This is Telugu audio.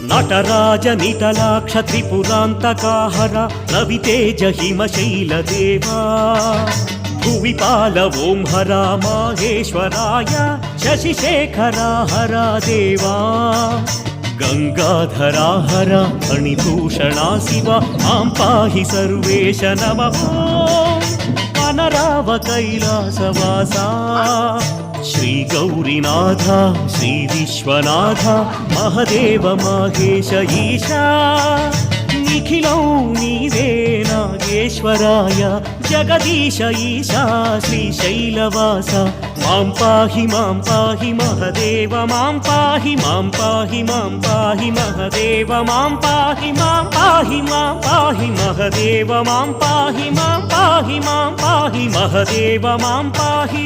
నటరాజ నిటలాక్ష త్రిపురాంతకాహర రవితేజ హిమశైలదేవా భువిపాల ఓం హర మాహేశ్వరాయ శశిశేఖరా హర దేవా గంగాధరా హర ఫణిభూషణా శివ మాం పాహి సర్వేశ నమః అనరావ కైలాసవాసా శ్రీ గౌరీనాథ శ్రీ విశ్వనాథ మహదేవ మహేశ ఈశా నిఖిలం నీవే నాగేశ్వరాయ జగదీశ ఈశా శ్రీశైలవాస మాం పాహి మహదేవ మాం పాహి మహదేవ మాం పాహి మహదేవ మాం పాహి మహదేవ మాం పాహి